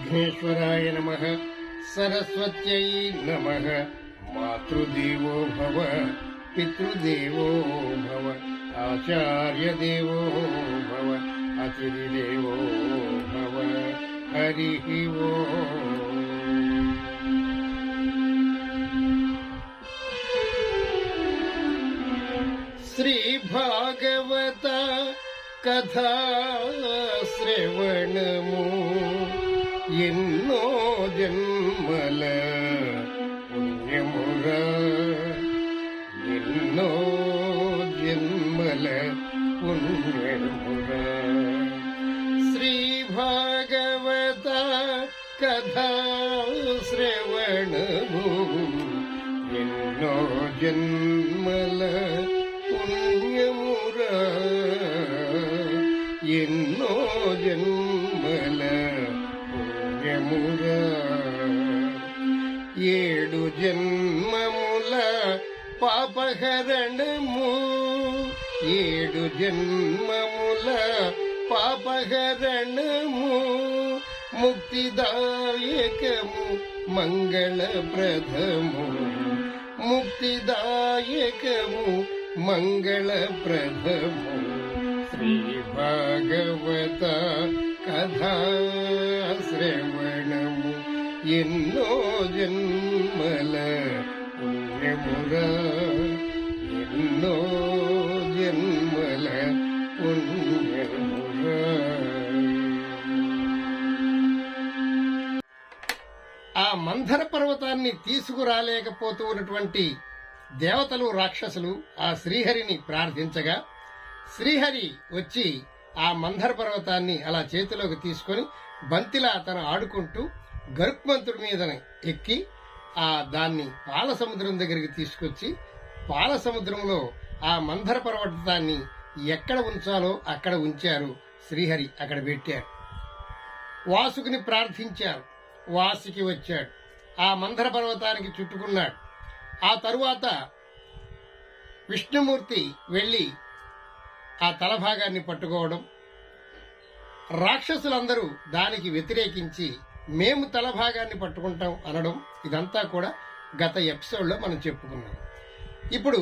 విఘ్నేశ్వరాయ నమః. సరస్వత్యై నమః. మాతృదేవో భవ, పితృదేవో భవ, ఆచార్యదేవో భవ, అతిథిదేవో భవ. హరి ఓం. శ్రీ భాగవత కథా శ్రవణము ఎన్నో జన్మల పుణ్యమురా, ఎన్నో జన్మల పుణ్యమురా. శ్రీ భాగవత కథా శ్రవణము ఎన్నో జన్మల పుణ్యమురా, ఎన్నో జన్మల పుణ్యమురా. 7 జన్మముల పాపహరణము, 7 జన్మముల పాపహరణము, ముక్తిదాయకము మంగళప్రదము, ముక్తిదాయకము మంగళప్రదము. శ్రీ భాగవత కథా శ్రవణము ఎన్నో జన్మల పుణ్యమురా, ఎన్నో జన్మల పుణ్యమురా. ఆ మంథర పర్వతాన్ని తీసుకురాలేకపోతూ ఉన్నటువంటి దేవతలు రాక్షసులు ఆ శ్రీహరిని ప్రార్థించగా శ్రీహరి వచ్చి ఆ మంథర పర్వతాన్ని అలా చేతిలోకి తీసుకొని బంతిలా తను ఆడుకుంటూ గరుత్మంతుడి మీద ఎక్కి దాన్ని పాల సముద్రం దగ్గరికి తీసుకొచ్చి పాల సముద్రంలో ఆ మంథర పర్వతాన్ని ఎక్కడ ఉంచాలో అక్కడ ఉంచారు. శ్రీహరి అక్కడ పెట్టారు. వాసుకిని ప్రార్థించారు. వాసుకి వచ్చాడు. ఆ మంథర పర్వతానికి చుట్టుకున్నాడు. ఆ తరువాత విష్ణుమూర్తి వెళ్లి ఆ తలభాగాన్ని పట్టుకోవడం, రాక్షసులందరూ దానికి వ్యతిరేకించి మేము తలభాగాన్ని పట్టుకుంటాం అనడం, ఇదంతా కూడా గత ఎపిసోడ్లో మనం చెప్పుకున్నాం. ఇప్పుడు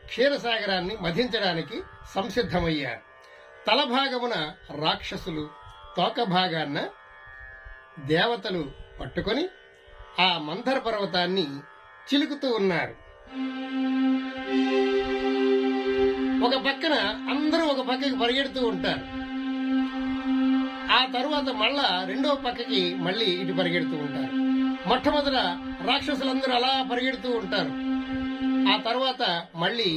క్షీరసాగరాన్ని మధించడానికి సంసిద్ధమయ్యారు. తలభాగమున రాక్షసులు, తోక భాగాన్న దేవతలు పట్టుకొని ఆ మంథర పర్వతాన్ని చిలుకుతూ ఉన్నారు. ఒక పక్కన అందరూ ఒక పక్కకి పరిగెడుతూ ఉంటారు. ఆ తరువాత మళ్ళా రెండో పక్కకి మళ్ళీ ఇటు పరిగెడుతూ ఉంటారు. మొట్టమొదట రాక్షసులందరూ అలా పరిగెడుతూ ఉంటారు. ఆ తర్వాత మళ్ళీ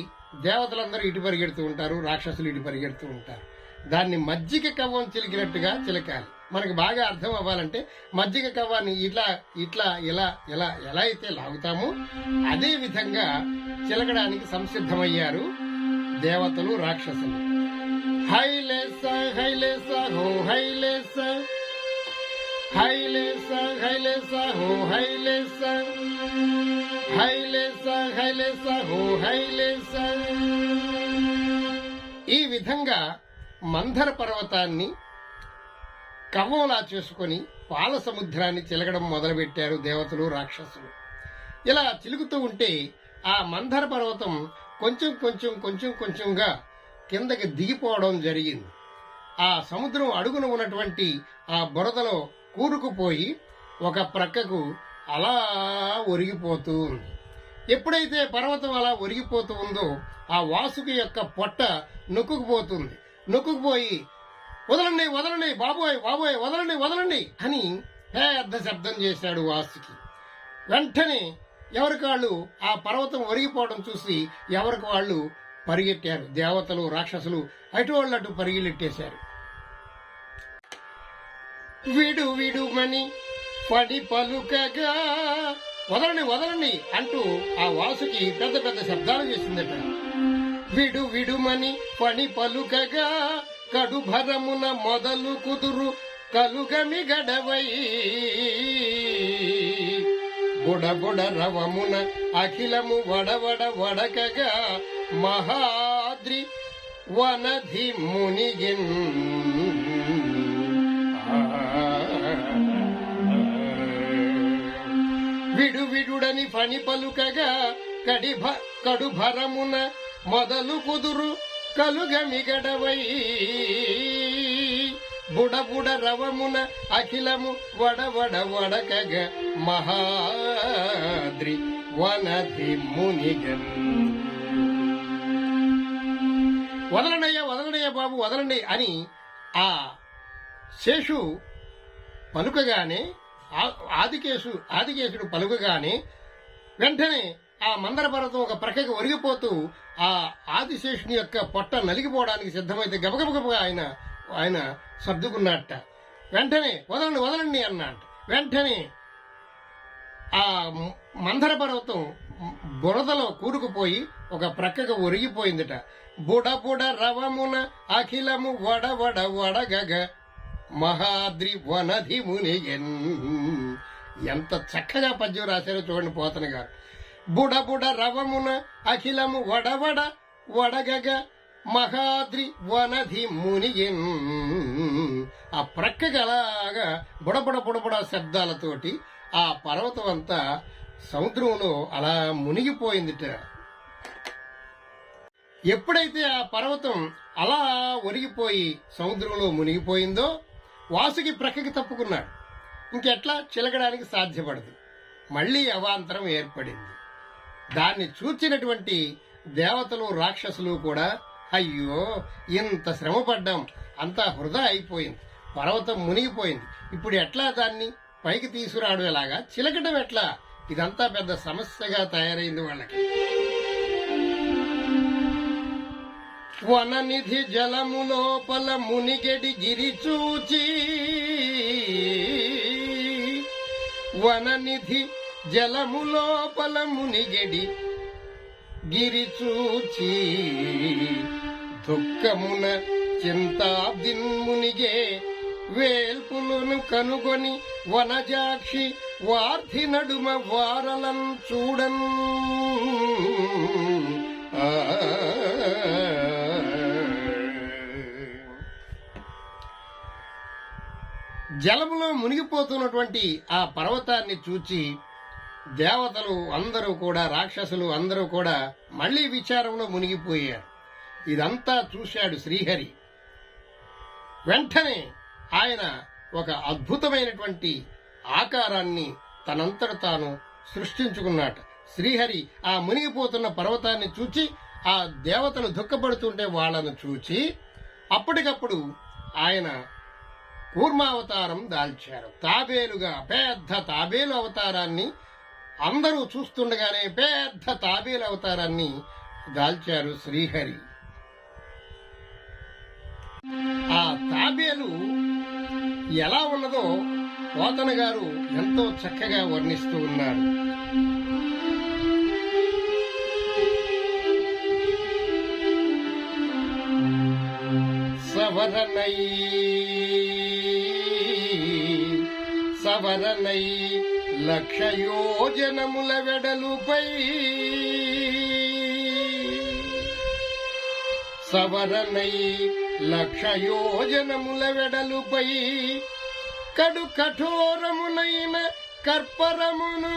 దేవతలందరూ ఇటు పరిగెడుతూ ఉంటారు, రాక్షసులు ఇటు పరిగెడుతూ ఉంటారు. దాన్ని మజ్జిగ కవ్వం చిలికినట్టుగా చిలకాలి. మనకు బాగా అర్థం అవ్వాలంటే మజ్జిగ కవ్వాన్ని ఇట్లా ఇట్లా ఇలా ఇలా ఎలా అయితే లాగుతామో అదే విధంగా చిలకడానికి సంసిద్ధమయ్యారు దేవతలు, రాక్షసులు. హైలేస హైలేస హో హైలేస, హైలేస హైలేస హో హైలేస, హైలేస హైలేస హో హైలేస. ఈ విధంగా మంథర పర్వతాన్ని కవ్వంలా చేసుకుని పాల సముద్రాన్ని చిలకడం మొదలుపెట్టారు దేవతలు, రాక్షసులు. ఇలా చిలుకుతూ ఉంటే ఆ మంథర పర్వతం కొంచెం కొంచెం కొంచెం కొంచెంగా కిందకి దిగిపోవడం జరిగింది. ఆ సముద్రం అడుగున ఉన్నటువంటి ఆ బురదలో కూరుకుపోయి ఒక ప్రక్కకు అలా ఒరిగిపోతూ ఉంది. ఎప్పుడైతే పర్వతం అలా ఒరిగిపోతూ ఉందో ఆ వాసుకి యొక్క పొట్ట నొక్కుకుపోతుంది. నొక్కుకుపోయి వదలండి వదలండి బాబోయ్ బాబోయ్ వదలండి వదలండి అని పెద్ద శబ్దం చేశాడు వాసుకి. వెంటనే ఎవరికి వాళ్ళు ఆ పర్వతం ఒరిగిపోవడం చూసి ఎవరికి వాళ్ళు పరిగెట్టారు. దేవతలు, రాక్షసులు అటు వాళ్ళు అటు పరిగెలెట్టేశారు. విడు విడుమని పడి పలుకగా వదలండి వదలండి అంటూ ఆ వాసుకి పెద్ద పెద్ద శబ్దాలు చేసిందట. విడు విడుమని పడి పలుకగా కడుభరమున మొదలు కుదురు కలుగమి గడవై బుడబుడ రవమున అఖిలము వడవడ వడకగా మహాద్రి వనధి మునిగిన్. విడువిడుడని ఫణి పలుకగా కడుభరమున మొదలు కుదురు కలుగమిగడవై బుడబుడ రవమున అఖిలము వడవడ వడకగ మహాద్రి వనధి మునిగన్. వదలండయ్య బాబు వదలండి అని ఆ శేషు పలుకగానే, ఆదికేశుడు పలుకగానే వెంటనే ఆ మందర పర్వతం ఒక ప్రక్కకి ఒరిగిపోతూ ఆ ఆదిశేషుని యొక్క పొట్ట నలిగిపోవడానికి సిద్ధమైతే గబగబగబగా ఆయన సర్దుకున్నట్ట. వెంటనే వదలండి అన్నట్ట. వెంటనే ఆ మందర పర్వతం బురదలో కూరుకుపోయి ఒక ప్రక్కకు ఒరిగిపోయిందిట. బుడబుడ రవమున అఖిలము వడవడ వడగగ మహాద్రి వనధి మునిగెన్. ఎంత చక్కగా పద్యం రాశారో చూడండి పోతన గారు. బుడబుడ రవమున అఖిలము వడవడ వడగగ మహాద్రి వనధి మునిగెన్. ఆ ప్రక్కకి అలాగా బుడబుడ శబ్దాలతోటి ఆ పర్వతం అంతా సముద్రంలో అలా మునిగిపోయిందిట. ఎప్పుడైతే ఆ పర్వతం అలా ఒరిగిపోయి సముద్రంలో మునిగిపోయిందో వాసుకి ప్రక్కకి తప్పుకున్నాడు. ఇంకెట్లా చిలకడానికి సాధ్యపడదు. మళ్లీ అవాంతరం ఏర్పడింది. దాన్ని చూచినటువంటి దేవతలు రాక్షసులు కూడా అయ్యో ఇంత శ్రమ పడ్డాం, అంతా వృధా అయిపోయింది, పర్వతం మునిగిపోయింది, ఇప్పుడు ఎట్లా దాన్ని పైకి తీసుకురావడం ఎలాగా, చిలకడం ఎట్లా, ఇదంతా పెద్ద సమస్యగా తయారైంది వాళ్ళకి. వననిధి జలము లోపల మునిగెడి గిరి చూచి, వననిధి జలము లోపల మునిగెడి గిరి చూచి, దుఃఖమున చింతాబ్దిన్ మునిగే వేల్పులను కనుగొని వనజాక్షి వార్ధి నడుమ వారలం చూడన్. జలములో మునిగిపోతున్నటువంటి ఆ పర్వతాన్ని చూచి దేవతలు అందరూ కూడా, రాక్షసులు అందరూ కూడా మళ్లీ విచారంలో మునిగిపోయారు. ఇదంతా చూశాడు శ్రీహరి. వెంటనే ఆయన ఒక అద్భుతమైనటువంటి ఆకారాన్ని తనంతట తాను సృష్టించుకున్నాట. శ్రీహరి ఆ మునిగిపోతున్న పర్వతాన్ని చూచి ఆ దేవతలు దుఃఖపడుతుంటే వాళ్లను చూచి అప్పటికప్పుడు ఆయన కూర్మావతారం దాల్చారు. తాబేలుగా పెద్ద తాబేలు అవతారాన్ని అందరూ చూస్తుండగానే పెద్ద తాబేలు అవతారాన్ని దాల్చారు శ్రీహరి. ఆ తాబేలు ఎలా ఉన్నదో పోతన గారు ఎంతో చక్కగా వర్ణిస్తూ ఉన్నారు. సవరనై లక్షయోజనముల వెడలుపై, సవరనై లక్షయోజనముల వెడలుపై కడు కఠోరమునైన కర్పరమును,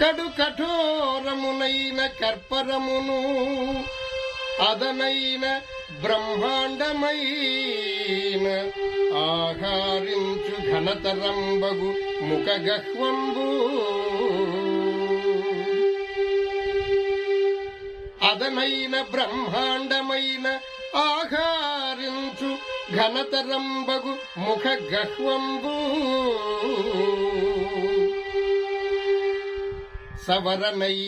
కడు కఠోరమునైన కర్పరమును అదనైన బ్రహ్మాండమైన ఆహారించు ఘనతరంబగు ముఖగహ్వంబు, అదనైన బ్రహ్మాండమైన ఆహారించు ఘనతరంబగు ముఖగహ్వంబు, సవరనై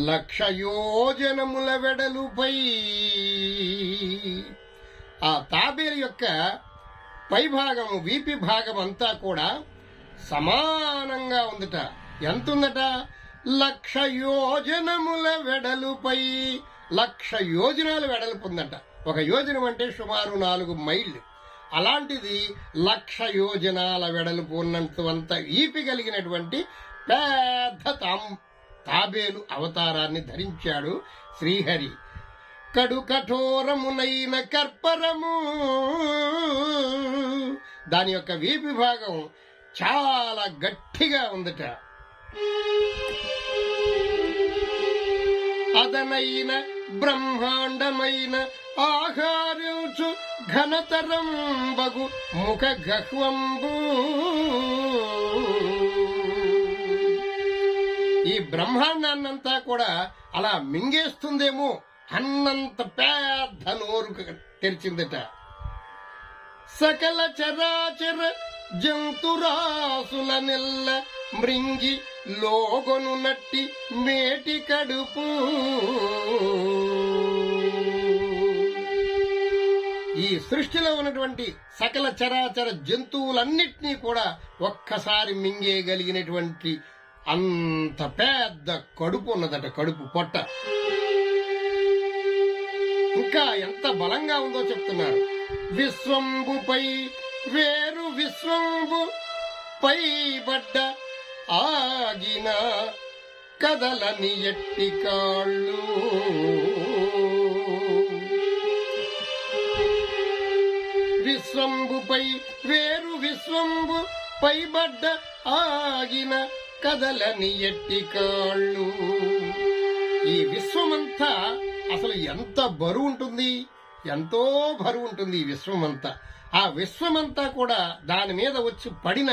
లక్షయోజనముల వెడలుపై. ఆ తాబేలు యొక్క పైభాగము, వీపి భాగం అంతా కూడా సమానంగా ఉందట. ఎంతుందట? 1,00,000 యోజనముల వెడలుపై. 1,00,000 యోజనాలు వెడల్పు ఉందట. ఒక యోజనం అంటే సుమారు 4 మైళ్ళు. అలాంటిది 1,00,000 యోజనాల వెడల్పు ఉన్నంత ఈపి కలిగినటువంటి పెద్ద తాబేలు అవతారాన్ని ధరించాడు శ్రీహరి. కడు కఠోరమునైన కర్పరము. దాని యొక్క వీపు భాగం చాలా గట్టిగా ఉందట. అదనైన బ్రహ్మాండమైన ఆహారించు ఘనతరంబగు ముఖ గహ్వంబు. ఈ బ్రహ్మాండాన్నంతా కూడా అలా మింగేస్తుందేమో అన్నంత పెద్ద నోరు తెరిచిందట. సకల చరాచర జంతురాసుల నెల్ల మృంగి లోగొను నట్టి మేటి కడుపు. ఈ సృష్టిలో ఉన్నటువంటి సకల చరాచర జంతువులన్నిటినీ కూడా ఒక్కసారి మింగేయగలిగినటువంటి అంత పెద్ద కడుపు ఉన్నదట, కడుపు పొట్ట. ఇంకా ఎంత బలంగా ఉందో చెప్తున్నారు. విశ్వంబుపై వేరు విశ్వంబు పైబడ్డ ఆగిన కదలని ఎట్టి కాళ్ళు. విశ్వంబుపై వేరు విశ్వంబు పైబడ్డ ఆగిన కదలని ఎట్టి కాళ్ళు. ఈ విశ్వమంతా అసలు ఎంత బరువు ఉంటుంది, ఎంతో బరువు ఉంటుంది ఈ విశ్వమంతా. ఆ విశ్వమంతా కూడా దాని మీద వచ్చి పడిన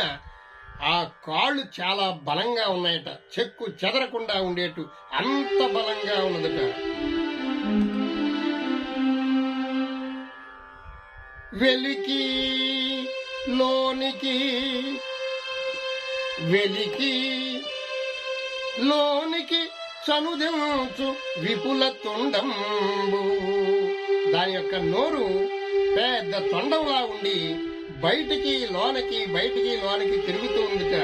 ఆ కాళ్ళు చాలా బలంగా ఉన్నాయట, చెక్కు చెదరకుండా ఉండేటు అంత బలంగా ఉన్నదట. వెలికి లోనికి చనుదెంచు విపుల తొండంబు. దాని యొక్క నోరు పెద్ద తొండంలా ఉండి బయటికి లోనికి తిరుగుతూ ఉందిట.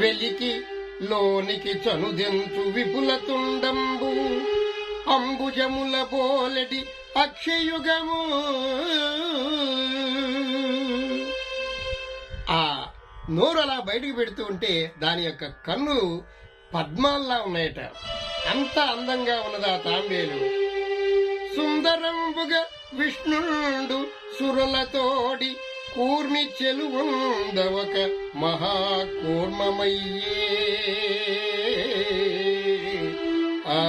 వెలికి లోనికి చనుదెంచు విపుల తొండంబు. అంబుజముల పోలెడి అక్షయుగము. ఆ నోరు అలా బయటికి పెడుతూ ఉంటే దాని యొక్క కన్నులు పద్మాల్లా ఉన్నాయట. అంత అందంగా ఉన్నదా తాంబేలు. సుందరంబుగా విష్ణుండు సురలతోడి కూర్మి చెలువుందవక మహాకూర్మమయ్యే. ఆ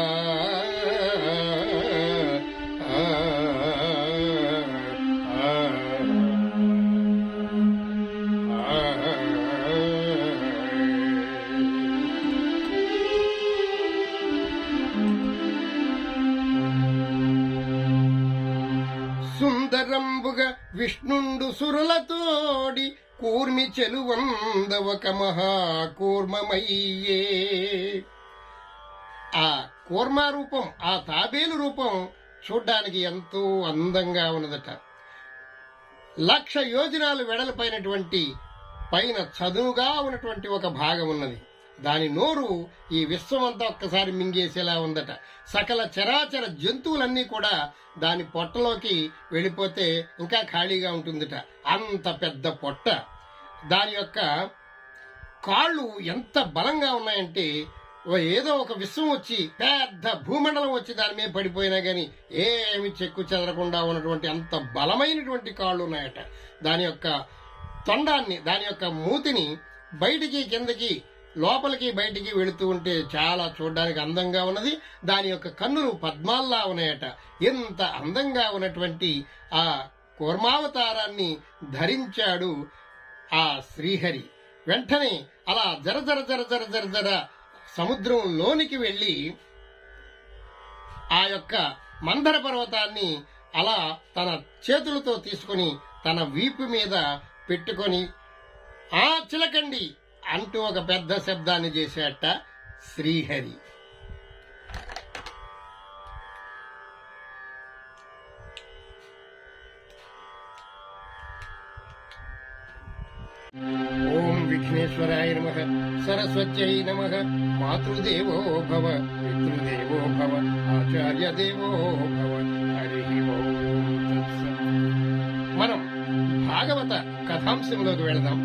సుందరంబుగా విష్ణుండు సురులతోడి కూర్మి చెలువందవక మహాకూర్మమయ్యే. ఆ కూర్మ రూపం, ఆ తాబేలు రూపం చూడ్డానికి ఎంతో అందంగా ఉన్నదట. 1,00,000 యోజనాలు వెడల్పైనటువంటి పైన చదునుగా ఉన్నటువంటి ఒక భాగం ఉన్నది. దాని నోరు ఈ విశ్వమంతా ఒక్కసారి మింగేసేలా ఉందట. సకల చరాచర జంతువులన్నీ కూడా దాని పొట్టలోకి వెళ్ళిపోతే ఇంకా ఖాళీగా ఉంటుందట. అంత పెద్ద పొట్ట. దాని యొక్క కాళ్ళు ఎంత బలంగా ఉన్నాయంటే ఏదో ఒక విశ్వం వచ్చి పెద్ద భూమండలం వచ్చి దాని మీద పడిపోయినా గాని ఏమి చెక్కు చెదరకుండా ఉన్నటువంటి అంత బలమైనటువంటి కాళ్ళు ఉన్నాయట. దాని యొక్క తొండాన్ని, దాని యొక్క మూతిని బయటికి కిందకి లోపలికి బయటికి వెళుతూ ఉంటే చాలా చూడడానికి అందంగా ఉన్నది. దాని యొక్క కన్నులు పద్మాల్లా ఉన్నాయట. ఎంత అందంగా ఉన్నటువంటి ఆ కూర్మావతారాన్ని ధరించాడు ఆ శ్రీహరి. వెంటనే అలా జర జర జర జర జర జర సముద్రంలోనికి వెళ్లి ఆ యొక్క మందర పర్వతాన్ని అలా తన చేతులతో తీసుకుని తన వీపు మీద పెట్టుకొని ఆ చిలకండి అంటూ ఒక పెద్ద శబ్దాన్ని చేశాట శ్రీహరి. ఓం విఘ్నేశ్వరాయ నమః, సరస్వత్యై నమః. మాతృదేవో భవ, పితృదేవో భవ, ఆచార్య దేవో భవ. హరి ఓం. మనం భాగవత కథాంశంలోకి వెళదాం.